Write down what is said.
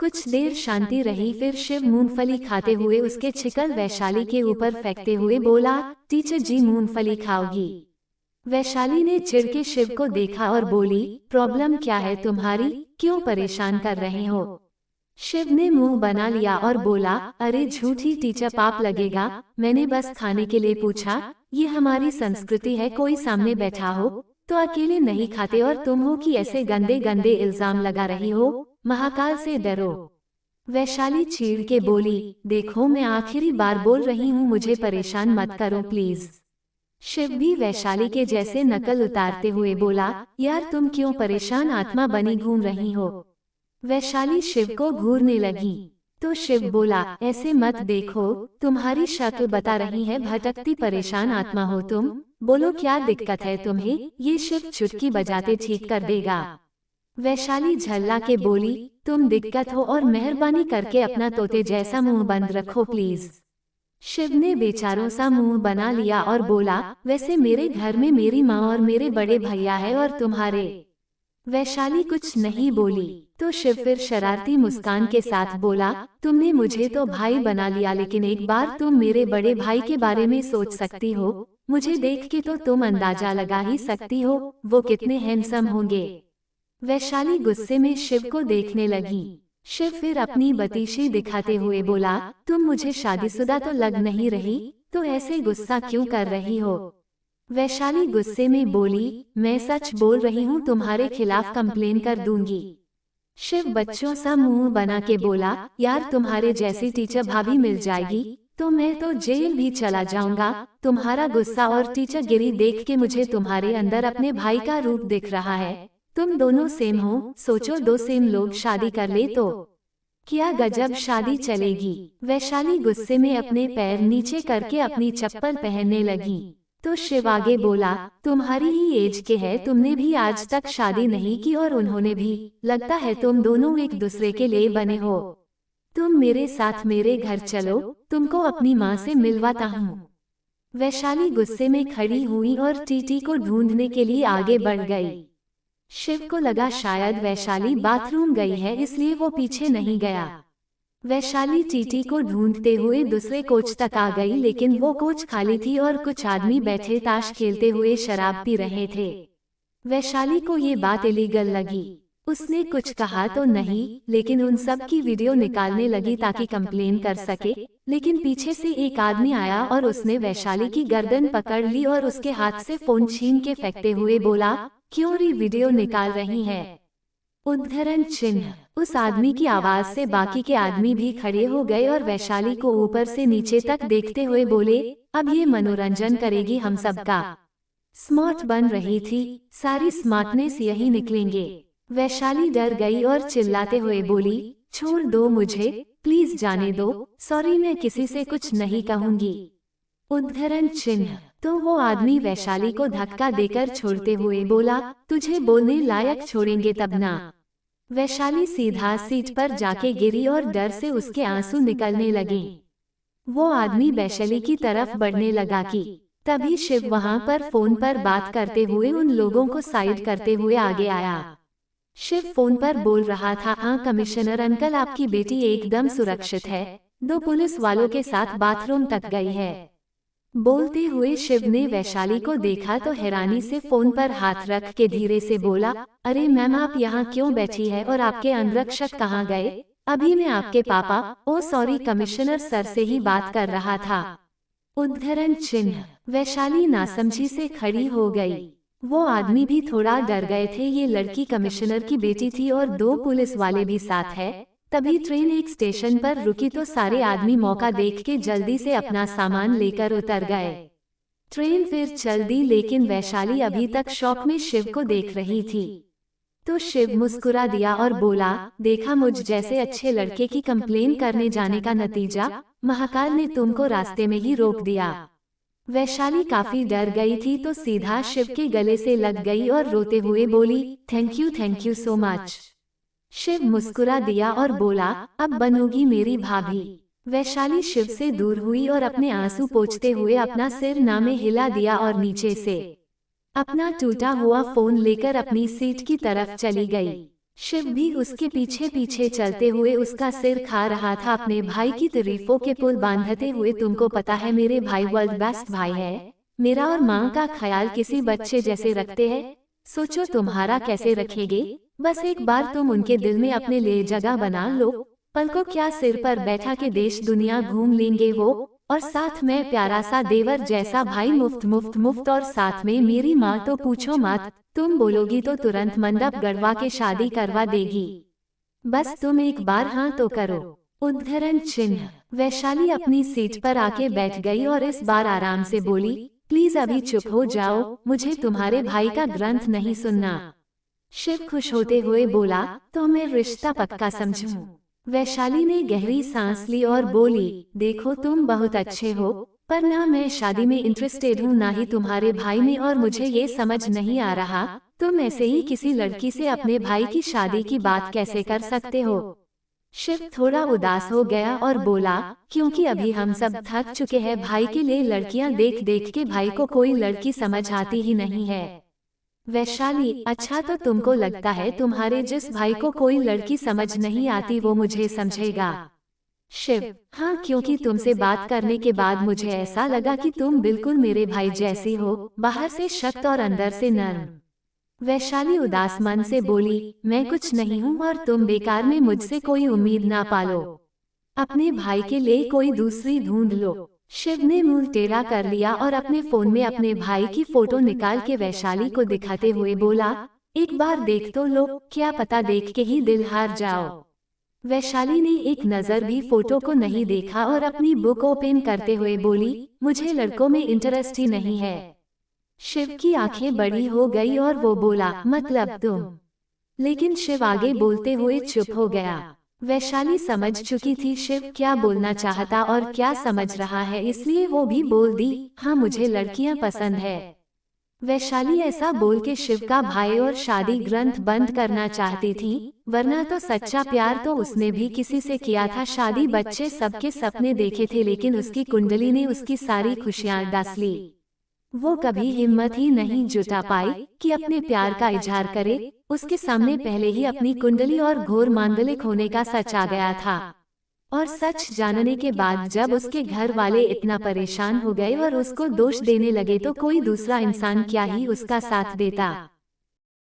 कुछ देर शांति रही, फिर शिव मूंगफली खाते हुए उसके छिकल वैशाली के ऊपर फेंकते हुए बोला, टीचर जी मूंगफली खाओगी? वैशाली ने चिढ़ के शिव को देखा और बोली, प्रॉब्लम क्या है तुम्हारी, क्यों परेशान कर रहे हो? शिव ने मुंह बना लिया और बोला, अरे झूठी टीचर, पाप लगेगा, मैंने बस खाने के लिए पूछा, ये हमारी संस्कृति है, कोई सामने बैठा हो तो अकेले नहीं खाते और तुम हो कि ऐसे गंदे गंदे इल्जाम लगा रही हो, महाकाल से डरो। वैशाली चीढ़ के बोली, देखो मैं आखिरी बार बोल रही हूँ, मुझे परेशान मत करो प्लीज। शिव भी वैशाली के जैसे नकल उतारते हुए बोला, यार तुम क्यों परेशान आत्मा बनी घूम रही हो? वैशाली शिव को घूरने लगी तो शिव बोला, ऐसे मत देखो, तुम्हारी शक्ल बता रही है, भटकती परेशान आत्मा हो तुम, बोलो क्या दिक्कत है तुम्हें, ये शिव चुटकी बजाते ठीक कर देगा। वैशाली झल्ला के बोली, तुम दिक्कत हो और मेहरबानी करके अपना तोते जैसा मुंह बंद रखो प्लीज। शिव ने बेचारों सा मुंह बना लिया और बोला, वैसे मेरे घर में मेरी माँ और मेरे बड़े भैया है और तुम्हारे। वैशाली कुछ नहीं बोली तो शिव फिर शरारती मुस्कान के साथ बोला, तुमने मुझे तो भाई बना लिया, लेकिन एक बार तुम मेरे बड़े भाई के बारे में सोच सकती हो, मुझे देख के तो तुम अंदाजा लगा ही सकती हो वो कितने हैंडसम होंगे। वैशाली गुस्से में शिव को देखने लगी। शिव फिर अपनी बतीशी दिखाते हुए बोला, तुम मुझे शादीशुदा तो लग नहीं रही, तो ऐसे गुस्सा क्यों कर रही हो? वैशाली गुस्से में बोली, मैं सच बोल रही हूँ, तुम्हारे खिलाफ कंप्लेन कर दूंगी। शिव बच्चों सा मुंह बना के बोला, यार तुम्हारे जैसी टीचर भाभी मिल जाएगी तो मैं तो जेल भी चला जाऊंगा। तुम्हारा गुस्सा और टीचर गिरी देख के मुझे तुम्हारे अंदर अपने भाई का रूप दिख रहा है, तुम दोनों सेम हो, सोचो दो सेम लोग शादी कर ले तो क्या गजब शादी चलेगी। वैशाली गुस्से में अपने पैर नीचे करके अपनी चप्पल पहनने लगी तो शिव आगे बोला, तुम्हारी ही एज के है, तुमने भी आज तक शादी नहीं की और उन्होंने भी, लगता है तुम दोनों एक दूसरे के लिए बने हो। तुम मेरे साथ मेरे घर चलो, तुमको अपनी माँ से मिलवाता हूँ। वैशाली गुस्से में खड़ी हुई और टीटी को ढूंढने के लिए आगे बढ़ गई। शिव को लगा शायद वैशाली बाथरूम गई है, इसलिए वो पीछे नहीं गया। वैशाली टीटी को ढूंढते हुए दूसरे कोच तक आ गई, लेकिन वो कोच खाली थी और कुछ आदमी बैठे ताश खेलते हुए शराब पी रहे थे। वैशाली को ये बात इलीगल लगी, उसने कुछ कहा तो नहीं, लेकिन उन सब की वीडियो निकालने लगी ताकि कंप्लेन कर सके। लेकिन पीछे से एक आदमी आया और उसने वैशाली की गर्दन पकड़ ली और उसके हाथ से फोन छीन के फेंकते हुए बोला, क्यों री वीडियो निकाल रही है? उद्धरण चिन्ह। उस आदमी की आवाज से बाकी के आदमी भी खड़े हो गए और वैशाली को ऊपर से नीचे तक देखते हुए बोले, अब ये मनोरंजन करेगी हम सबका। स्मार्ट बन रही थी, सारी स्मार्टनेस यही निकलेंगे। वैशाली डर गई और चिल्लाते हुए बोली, छोड़ दो मुझे, प्लीज जाने दो, सॉरी मैं किसी से कुछ नहीं कहूंगी। उद्धरण चिन्ह। तो वो आदमी वैशाली को धक्का देकर छोड़ते हुए बोला, तुझे बोलने लायक छोड़ेंगे तब ना। वैशाली सीधा सीट पर जाके गिरी और डर से उसके आंसू निकलने लगे। वो आदमी वैशाली की तरफ बढ़ने लगा कि तभी शिव वहां पर फोन पर बात करते हुए उन लोगों को साइड करते हुए आगे आया। शिव फोन पर बोल रहा था, हाँ कमिश्नर अंकल, आपकी बेटी एकदम सुरक्षित है, 2 पुलिस वालों के साथ बाथरूम तक गई है। बोलते हुए शिव ने वैशाली को देखा तो हैरानी से फोन पर हाथ रख के धीरे से बोला, अरे मैम आप यहाँ क्यों बैठी है और आपके अंगरक्षक कहाँ गए? अभी मैं आपके पापा, ओ सॉरी कमिश्नर सर से ही बात कर रहा था। उद्धरण चिन्ह। वैशाली नासमझी से खड़ी हो गई। वो आदमी भी थोड़ा डर गए थे, ये लड़की कमिश्नर की बेटी थी और 2 पुलिस वाले भी साथ है। तभी ट्रेन एक स्टेशन पर रुकी तो सारे आदमी मौका देख के जल्दी से अपना सामान लेकर उतर गए। ट्रेन फिर चल दी, लेकिन वैशाली अभी तक शॉक में शिव को देख रही थी। तो शिव मुस्कुरा दिया और बोला, देखा मुझ जैसे अच्छे लड़के की कंप्लेन करने जाने का नतीजा, महाकाल ने तुमको रास्ते में ही रोक दिया। वैशाली काफी डर गई थी तो सीधा शिव के गले से लग गई और रोते हुए बोली, thank you so much. Shiv मुस्कुरा दिया और बोला, अब बनोगी मेरी भाभी। वैशाली शिव से दूर हुई और अपने आंसू पोंछते हुए अपना सिर नामे हिला दिया और नीचे से अपना टूटा हुआ फोन लेकर अपनी सीट की तरफ चली गई। शिव भी उसके पीछे पीछे चलते हुए उसका सिर खा रहा था अपने भाई की तारीफों के पुल बांधते हुए। तुमको पता है मेरे भाई वर्ल्ड बेस्ट भाई है, मेरा और माँ का ख्याल किसी बच्चे जैसे रखते हैं। सोचो तुम्हारा कैसे रखेंगे। बस एक बार तुम उनके दिल में अपने लिए जगह बना लो। पल को क्या सिर पर बैठा के देश दुनिया घूम लेंगे वो, और साथ में प्यारा सा देवर जैसा भाई मुफ्त मुफ्त मुफ्त, और साथ में मेरी माँ तो पूछो मत, तुम बोलोगी तो तुरंत मंडप गड़वा के शादी करवा देगी। बस तुम एक बार हाँ तो करो। उद्धरण चिन्ह। वैशाली अपनी सीट पर आके बैठ गई और इस बार आराम से बोली, प्लीज अभी चुप हो जाओ, मुझे तुम्हारे भाई का ग्रंथ नहीं सुनना। शिव खुश होते हुए बोला, तो मैं रिश्ता पक्का समझूं। वैशाली ने गहरी सांस ली और बोली, देखो तुम बहुत अच्छे हो, पर ना मैं शादी में इंटरेस्टेड हूँ ना ही तुम्हारे भाई में, और मुझे ये समझ नहीं आ रहा तुम ऐसे ही किसी लड़की से अपने भाई की शादी की बात कैसे कर सकते हो। शिव थोड़ा उदास हो गया और बोला, क्योंकि अभी हम सब थक चुके हैं भाई के लिए लड़कियां देख देख के, भाई को कोई लड़की समझ आती ही नहीं है। वैशाली, अच्छा तो तुमको लगता है तुम्हारे जिस भाई को कोई लड़की समझ नहीं आती वो मुझे समझेगा। शिव, हाँ, क्योंकि तुमसे बात करने के बाद मुझे ऐसा लगा कि तुम बिल्कुल मेरे भाई जैसी हो, बाहर से सख्त और अंदर से नर्म। वैशाली उदास मन से बोली, मैं कुछ नहीं हूँ और तुम बेकार में मुझसे कोई उम्मीद ना पालो। अपने भाई के लिए कोई दूसरी ढूंढ लो। शिव ने मुंह टेढ़ा कर लिया और अपने फोन में अपने भाई की फोटो निकाल के वैशाली को दिखाते हुए बोला, एक बार देख तो लो, क्या पता देख के ही दिल हार जाओ। वैशाली ने एक नजर भी फोटो को नहीं देखा और अपनी बुक ओपन करते हुए बोली, मुझे लड़कों में इंटरेस्ट ही नहीं है। शिव की आंखें बड़ी हो गई और वो बोला, मतलब तुम। लेकिन शिव आगे बोलते हुए चुप हो गया। वैशाली समझ चुकी थी शिव क्या बोलना चाहता और क्या समझ रहा है, इसलिए वो भी बोल दी, हाँ मुझे लड़कियां पसंद है। वैशाली ऐसा बोल के शिव का भाई और शादी ग्रंथ बंद करना चाहती थी, वरना तो सच्चा प्यार तो उसने भी किसी से किया था, शादी बच्चे सबके सपने देखे थे, लेकिन उसकी कुंडली ने उसकी सारी खुशियां डास ली। वो कभी हिम्मत ही नहीं जुटा पाई कि अपने प्यार का इजहार करे। उसके सामने पहले ही अपनी कुंडली और घोर मांगलिक होने का सच आ गया था, और सच जानने के बाद जब उसके घर वाले इतना परेशान हो गए और उसको दोष देने लगे तो कोई दूसरा इंसान क्या ही उसका साथ देता।